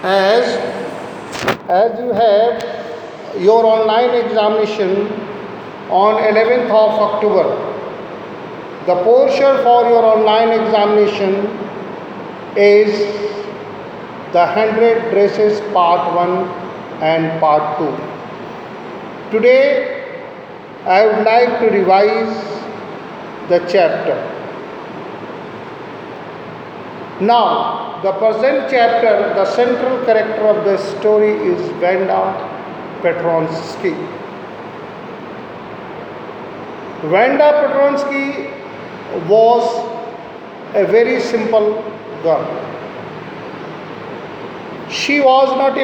as as you have your online examination on 11th of October. The portion for your online examination is the 100 dresses part 1 and part 2. Today I would like to revise the chapter. Now, the present chapter, the central character of the story is Wanda Petronsky. Wanda Petronsky was a very simple girl. She was not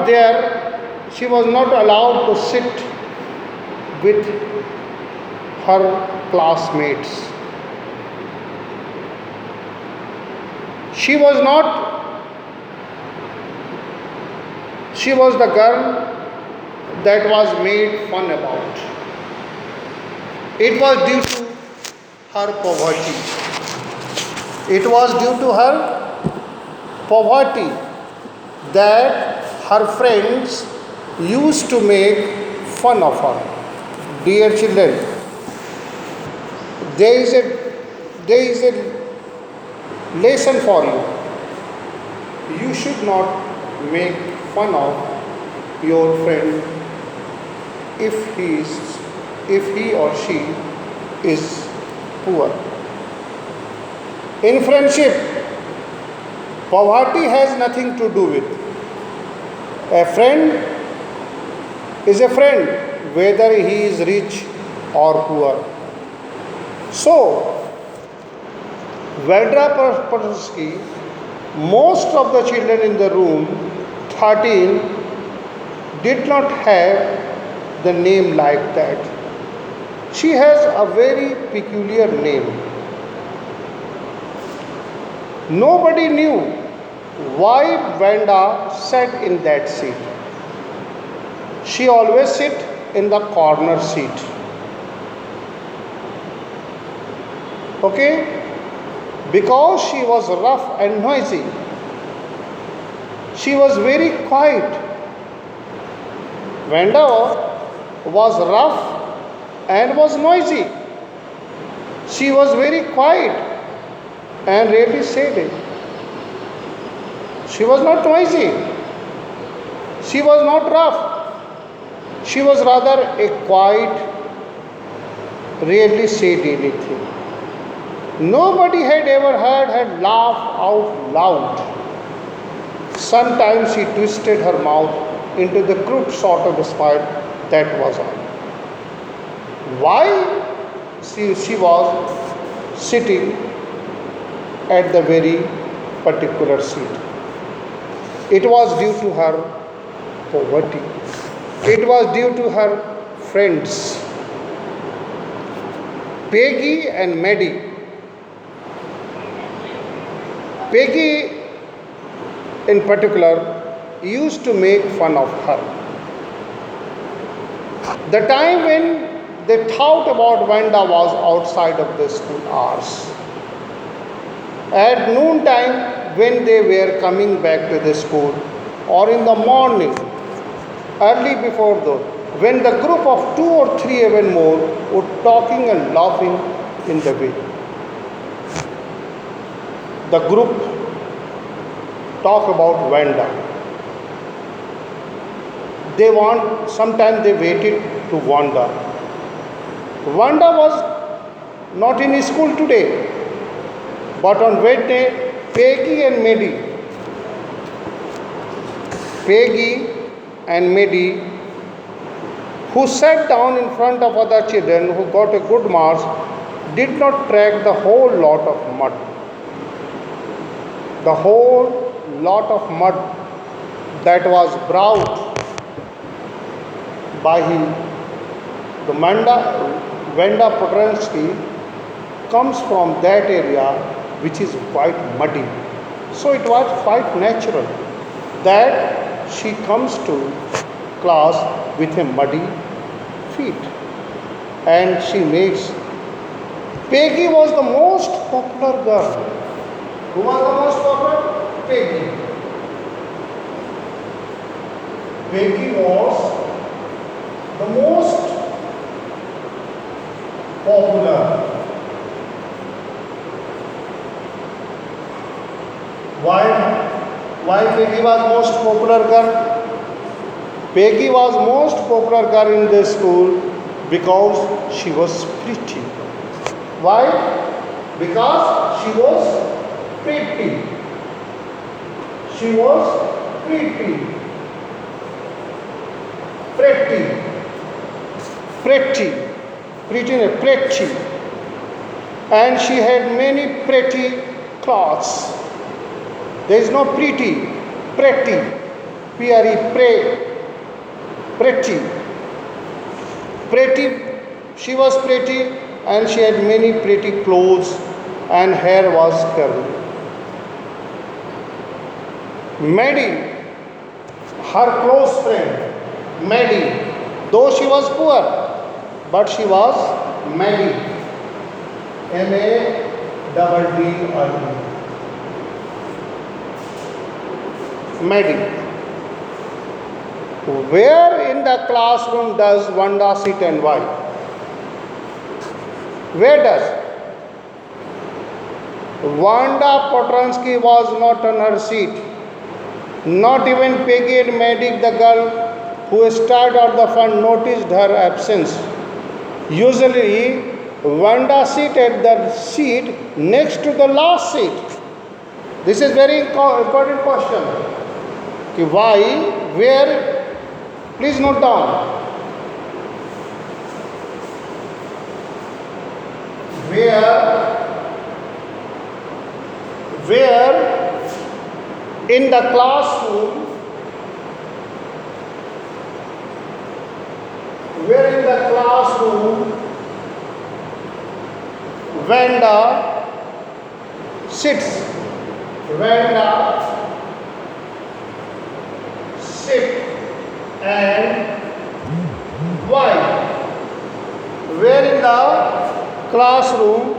there, she was not allowed to sit with her classmates. She was the girl that was made fun about. It was due to her poverty. It was due to her poverty that her friends used to make fun of her. Dear children, there is a lesson for you. You should not make fun of your friend if he or she is poor. In friendship, poverty has nothing to do with. A friend is a friend whether he is rich or poor. So, Wanda Petronsky, most of the children in the room, 13, did not have the name like that. She has a very peculiar name. Nobody knew why Wanda sat in that seat. She always sit in the corner seat. Okay? Because she was rough and noisy. She was very quiet. Wanda was rough and was noisy. She was very quiet and rarely said it. She was not noisy. She was not rough. She was rather a quiet, rarely said anything. Nobody had ever heard her laugh out loud. Sometimes she twisted her mouth into the crooked sort of a smile that was all. Why she was sitting at the very particular seat? It was due to her poverty. It was due to her friends, Peggy and Maddie. Peggy, in particular, used to make fun of her. The time when they thought about Wanda was outside of the school hours. At noon time, when they were coming back to the school, or in the morning, early before though, when the group of 2 or 3 even more were talking and laughing in the way. The group talk about Wanda. Sometimes they waited to Wanda. Wanda was not in school today, but on Wednesday, Peggy and Maddie, who sat down in front of other children who got a good marks, did not track the whole lot of mud. The whole lot of mud that was brought by him. The Wanda Petronsky comes from that area which is quite muddy. So it was quite natural that she comes to class with a muddy feet and she makes Peggy was the most popular girl. Who was the most popular? Peggy. Peggy was the most popular. Why Peggy was most popular girl? Peggy was most popular girl in the school because she was pretty. Why? Because she was pretty. She was pretty. Pretty. Pretty. Pretty. And she had many pretty clothes. There is no pretty. Pretty. Pretty. Pretty. She was pretty and she had many pretty clothes and hair was curly. Maddie, her close friend, Maddie, though she was poor, but she was Maddie. Maddie. Maddie. Where in the classroom does Wanda sit and why? Where does? Wanda Potransky was not on her seat. Not even Peggy and Maddie, the girl who started out the fun, noticed her absence. Usually, Wanda sit at the seat next to the last seat. This is very important question. Why? Where? Please note down. Where in the classroom, Wanda sits. And why? Where in the classroom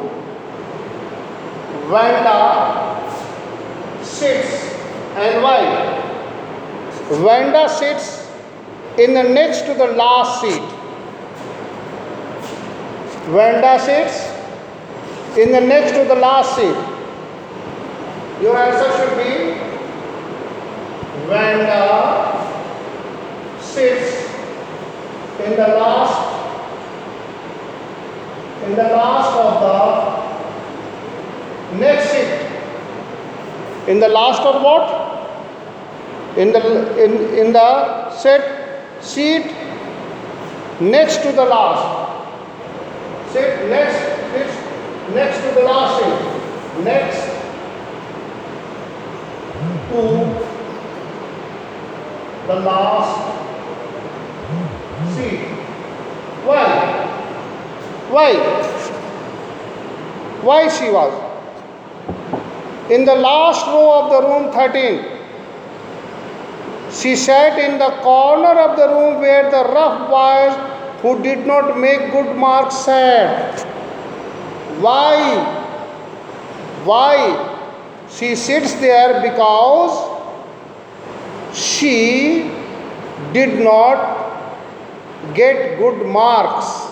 Wanda sits and why? Wanda sits in the next to the last seat. Wanda sits in the next to the last seat. Your answer should be Wanda sits in the last of the next seat. In the last of what? In the seat next to the last. Sit next to the last seat. Next to the last seat. Why she was? In the last row of the room 13, she sat in the corner of the room where the rough boys who did not make good marks sat. Why? She sits there because she did not get good marks.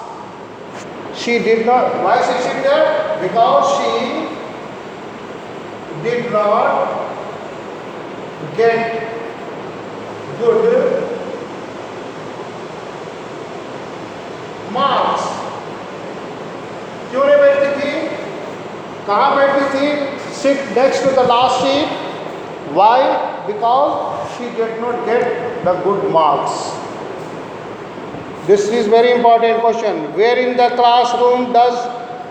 She did not. Why she sit there? Because she did not get good marks. क्यों नहीं बैठती थी? कहाँ बैठती थी? Sit next to the last seat. Why? Because she did not get the good marks. This is very important question. Where in the classroom does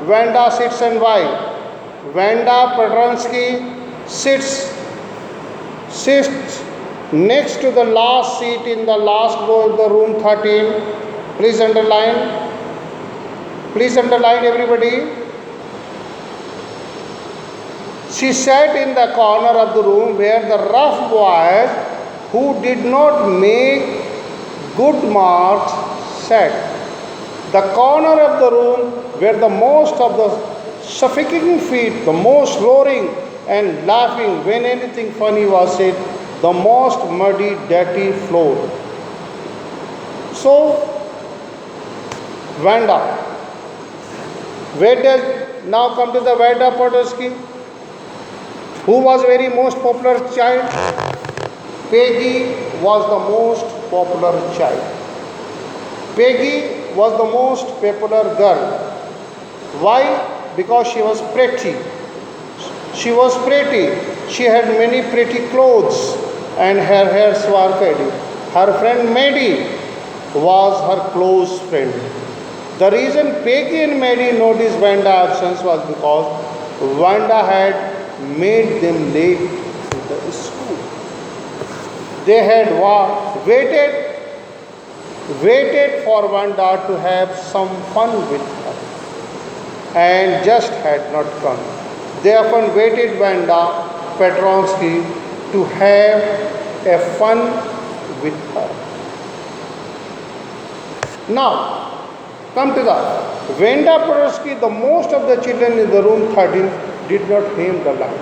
Wanda sits and why? Wanda Potransky sits next to the last seat in the last row of the room 13. Please underline. Everybody. She sat in the corner of the room where the rough boys who did not make good marks sat. The corner of the room where the most of the suffocating feet, the most roaring and laughing when anything funny was said, the most muddy, dirty floor. So, Vanda. Where does now come to the Vanda Podolsky? Who was very most popular child? Peggy was the most popular child. Peggy was the most popular girl. Why? Because she was pretty. She was pretty. She had many pretty clothes and her hair sparkled. Her friend Maddie was her close friend. The reason Peggy and Maddie noticed Vanda's absence was because Vanda had made them late to the school. They had waited for Vanda to have some fun with her and just had not come. They often waited Vanda Petronsky to have a fun with her. Now, come to the Vanda Petronsky, the most of the children in the room 13 did not name the line.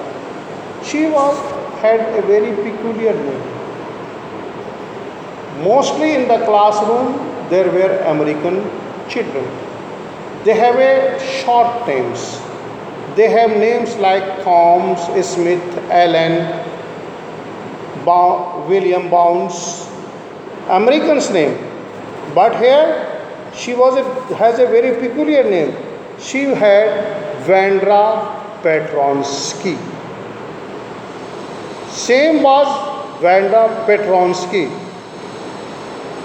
She had a very peculiar name. Mostly in the classroom there were American children. They have a short names. They have names like Tom, Smith, Allen, William Bounds, American's name. But here she has a very peculiar name. She had Vanda Petronsky. Same was Vanda Petronsky.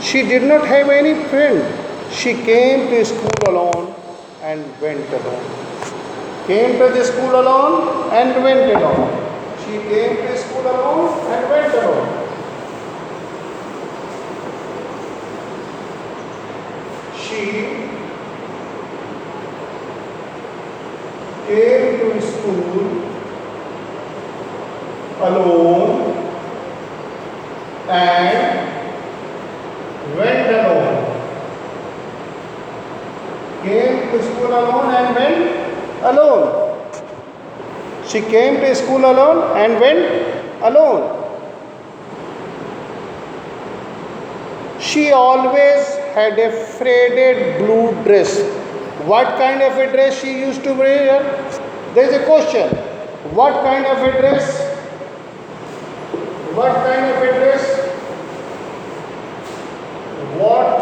She did not have any friend. She came to school alone and went alone. Came to the school alone and went alone. She came to school alone and went alone. She came to school alone and went alone. Came to school alone and went alone. She came to school alone and went alone. She always had a faded blue dress. What kind of a dress she used to wear? There is a question. What kind of a dress? What kind of a dress? What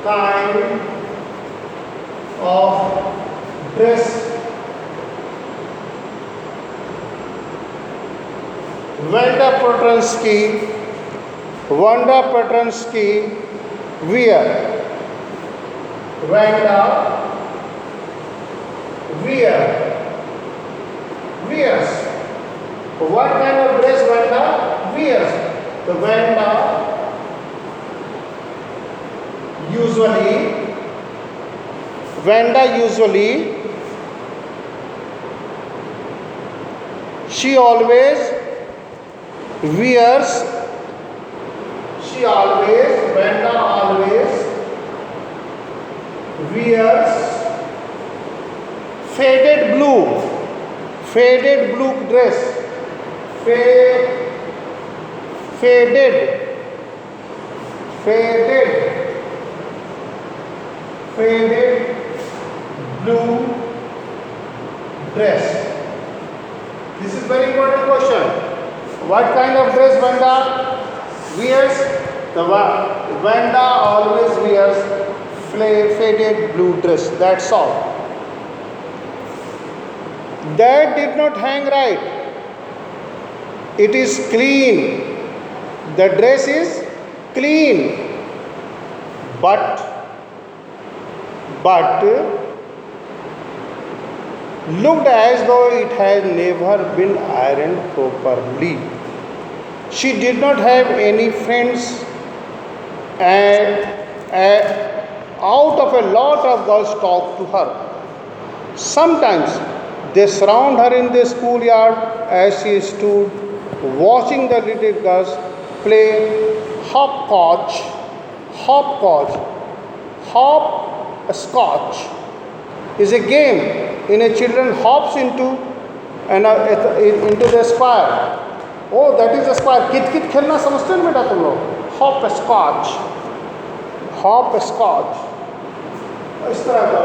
kind of dress Vanda Petronsky wear? Wears. What kind of dress Vanda wears? The Vanda usually she always wears faded blue dress. Faded blue dress. This is very important question. What kind of dress Vanda wears? The Vanda always wears faded blue dress. That's all. That did not hang right. It is clean. The dress is clean. But looked as though it had never been ironed properly. She did not have any friends, and out of a lot of girls talked to her. Sometimes they surround her in the schoolyard as she stood watching the little girls play hopscotch is a game in a children hops into the square. Oh, that is a square. कित कित खेलना समझते हैं बेटा तुम लोग? Hop scotch, hop scotch इस तरह का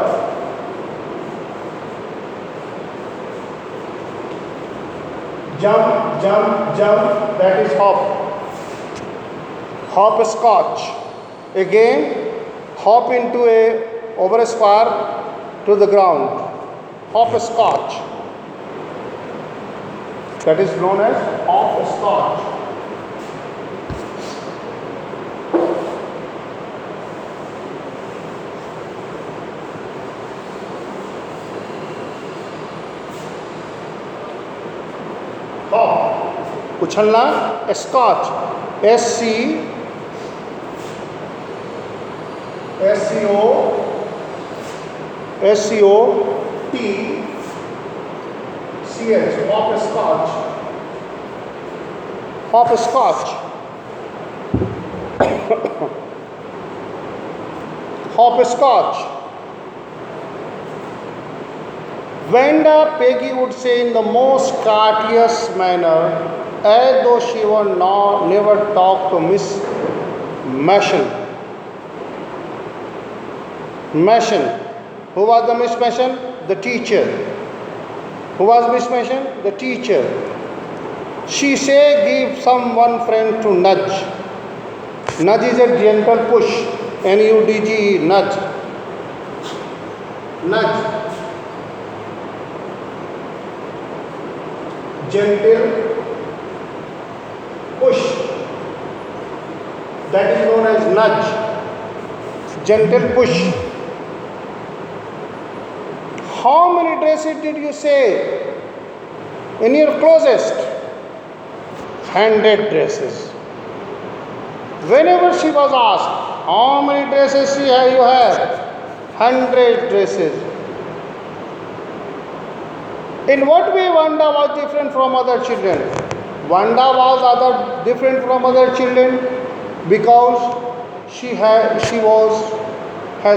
jump, jump, jump, that is hop. Hopscotch. Again, hop into over a square to the ground. Hopscotch. That is known as hopscotch. Hop उछलना, scotch SCOTCH, hopscotch, hopscotch, hopscotch. Vanda Peggy would say in the most courteous manner, as though she would never talk to Miss Mashon. Mashon. Who was the Miss Mashon? The teacher. Who was Miss Mashon? The teacher. She say, give some one friend to nudge. Nudge is a gentle push. N-U-D-G, nudge. Nudge. Gentle push, that is known as nudge. Gentle push. How many dresses did you say in your closest? 100 dresses. Whenever she was asked, how many dresses you have? 100 dresses. In what way Vanda was different from other children? Vanda was different from other children because she has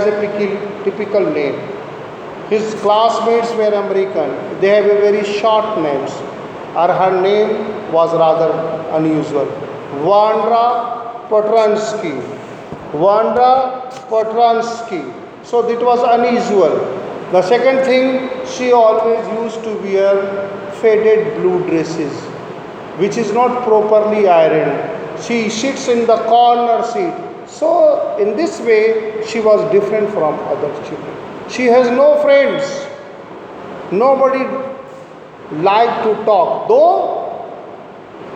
a typical name. His classmates were American. They have a very short names, or her name was rather unusual. Vanda Potransky. Vanda Potransky. So it was unusual. The second thing, she always used to wear faded blue dresses, which is not properly ironed. She sits in the corner seat. So in this way, she was different from other children. She has no friends. Nobody liked to talk. Though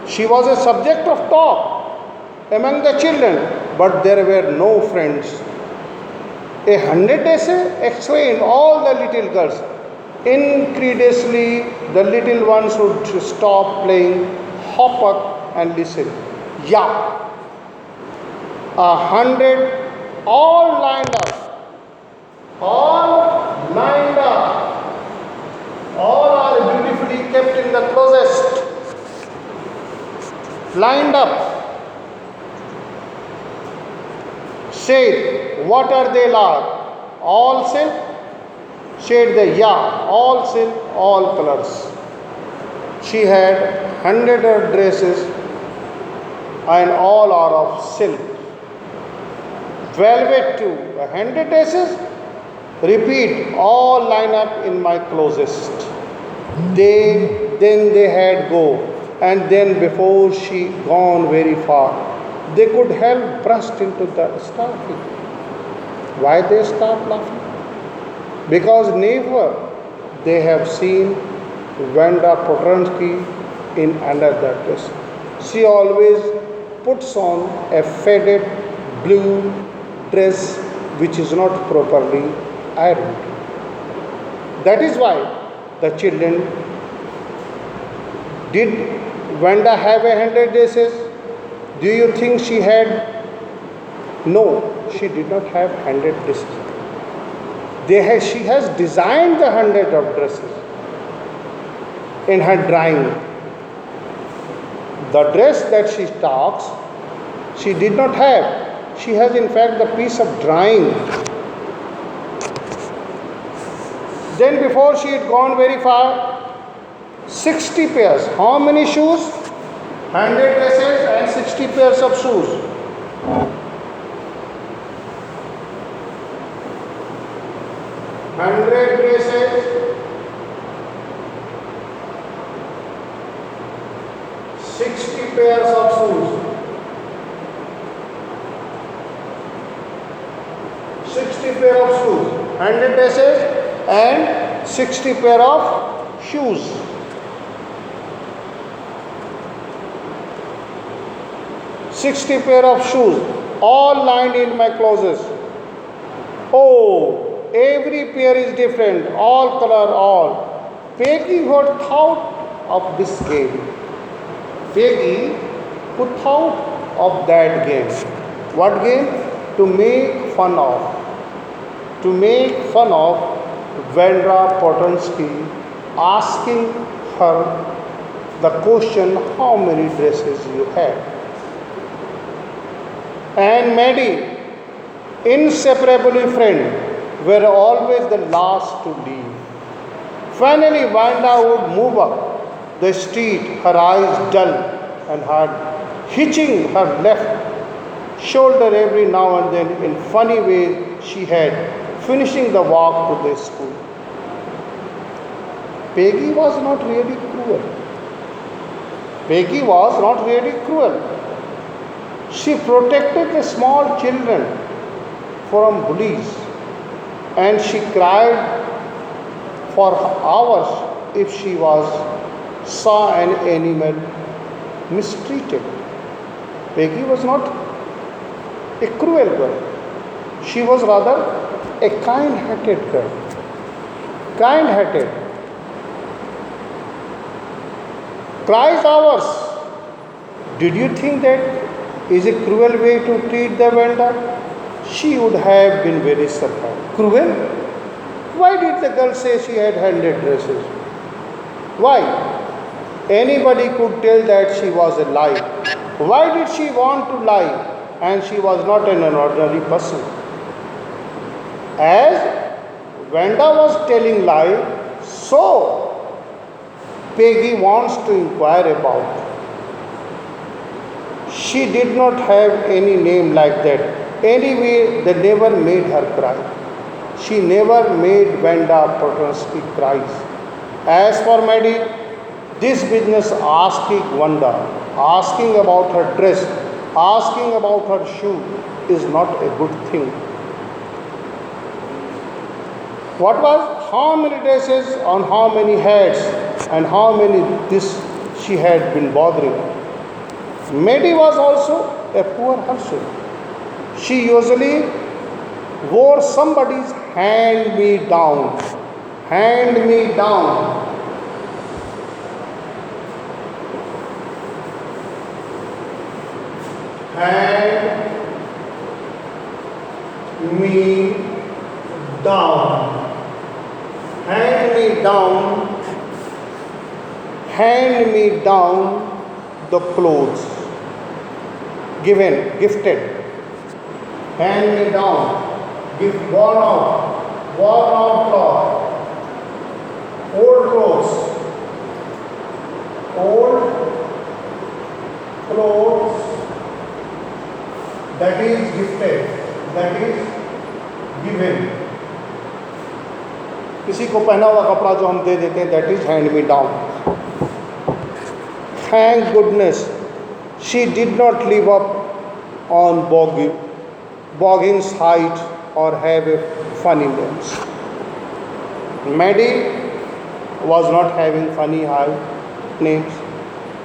she was a subject of talk among the children, but there were no friends. 100 days explained all the little girls. Incredulously, the little ones would stop playing, hop up and listen. Yeah. 100 all lined up. All lined up. All are beautifully kept in the closest. Lined up. Said, what are they like? All silk? Said they, yeah, all silk, all colors. She had 100 of dresses and all are of silk. Velvet too, 100 dresses? Repeat, all line up in my closest. Then they had go, and then before she gone very far, they could have burst into the laughing. Why they stopped laughing? Because never they have seen Vanda Potransky in another dress. She always puts on a faded blue dress which is not properly ironed. That is why the children, did Vanda have 100 dresses? Do you think she had? No, she did not have 100 dresses. She has designed the 100 of dresses in her drawing. The dress that she talks, she did not have. She has in fact the piece of drawing. Then before she had gone very far, 60 pairs. How many shoes? 100 dresses and 60 pairs of shoes. 100 dresses, 60 pairs of shoes. 60 pair of shoes. 100 dresses and 60 pair of shoes. Sixty pair of shoes, all lined in my closets. Oh, every pair is different, all color, all. Peggy had thought of this game. Peggy put thought of that game. What game? To make fun of. To make fun of Vendra Potonsky, asking her the question, how many dresses you have? And Maddie, inseparably friend, were always the last to leave. Finally, Wanda would move up the street, her eyes dull and hard, hitching her left shoulder every now and then in funny ways she had, finishing the walk to the school. Peggy was not really cruel. Peggy was not really cruel. She protected the small children from bullies, and she cried for hours if she saw an animal mistreated. Peggy was not a cruel girl. She was rather a kind-hearted girl. Kind-hearted. Cries hours. Did you think that is a cruel way to treat the vendor? She would have been very surprised. Cruel? Why did the girl say she had 100 dresses? Why? Anybody could tell that she was a lie. Why did she want to lie? And she was not an ordinary person. As Vanda was telling lie, so Peggy wants to inquire about. She did not have any name like that. Anyway, they never made her cry. She never made Vanda Potonsky cry. As for Maddie, this business asking Vanda, asking about her dress, asking about her shoe is not a good thing. What was how many dresses on how many heads and how many this she had been bothering. Maddie was also a poor herself. She usually wore somebody's hand-me-down. Hand-me-down. Hand-me-down. Hand-me-down. Hand-me-down the clothes. Gifted. Hand-me-down. Worn out cloth. Old clothes. That is gifted. That is given. किसी को पहना हुआ कपड़ा जो हम दे देते हैं, that is hand me down. Thank goodness she did not live up on Boggins height or have a funny names. Maddie was not having funny names.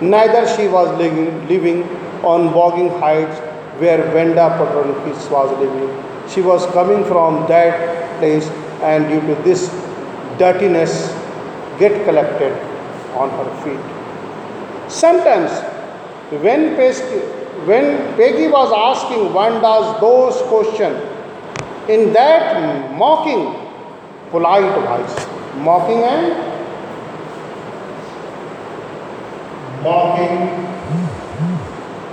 Neither she was living on Boggin Heights where Vanda Potonsky was living. She was coming from that place and due to this dirtiness get collected on her feet. Sometimes when Peggy was asking Vanda's those questions in that mocking, polite voice, mocking,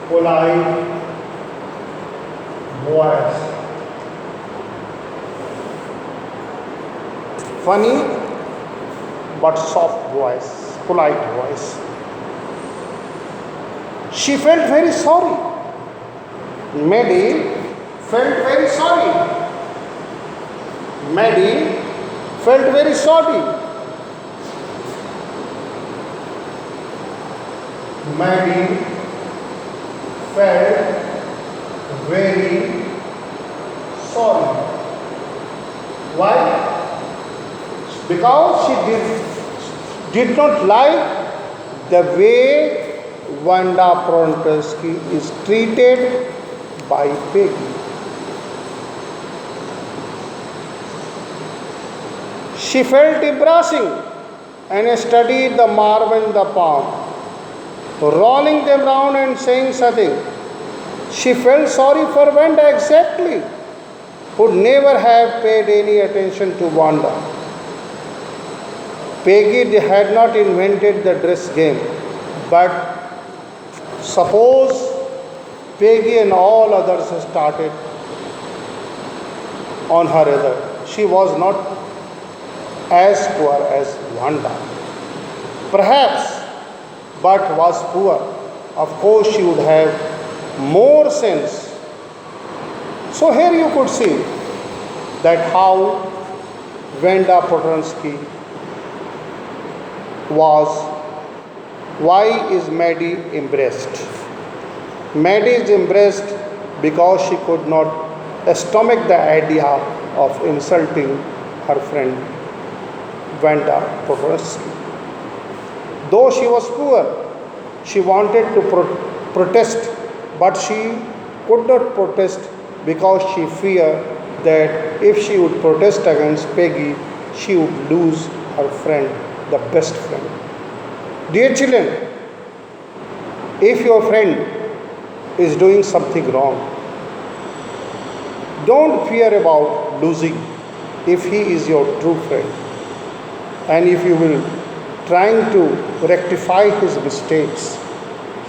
polite voice. Funny but soft voice, polite voice. She felt very sorry. Maddie felt very sorry. Maddie felt very sorry. Maddie felt very sorry. Why? Because she did not like the way Wanda Protensky is treated by Peggy. She felt embarrassing and studied the marble in the palm, rolling them round and saying something. She felt sorry for Wanda exactly, would never have paid any attention to Wanda. Peggy had not invented the dress game, but suppose Peggy and all others started on her other. She was not as poor as Wanda. Perhaps, but was poor. Of course, she would have more sense. So here you could see that how Wanda Protensky was. Why is Maddie embraced? Maddie is embraced because she could not stomach the idea of insulting her friend Wanda Protensky. Though she was poor, she wanted to protest, but she could not protest because she feared that if she would protest against Peggy, she would lose her friend, the best friend. Dear children, if your friend is doing something wrong, don't fear about losing if he is your true friend. And if you will trying to rectify his mistakes,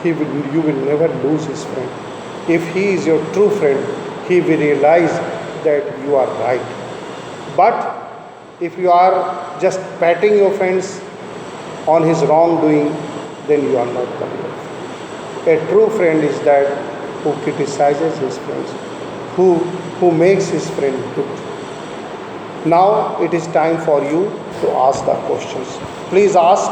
you will never lose his friend. If he is your true friend, he will realize that you are right. But if you are just patting your friends on his wrongdoing, then you are not the real friend. A true friend is that who criticizes his friends, who makes his friend good. Now it is time for you to ask the questions. Please ask.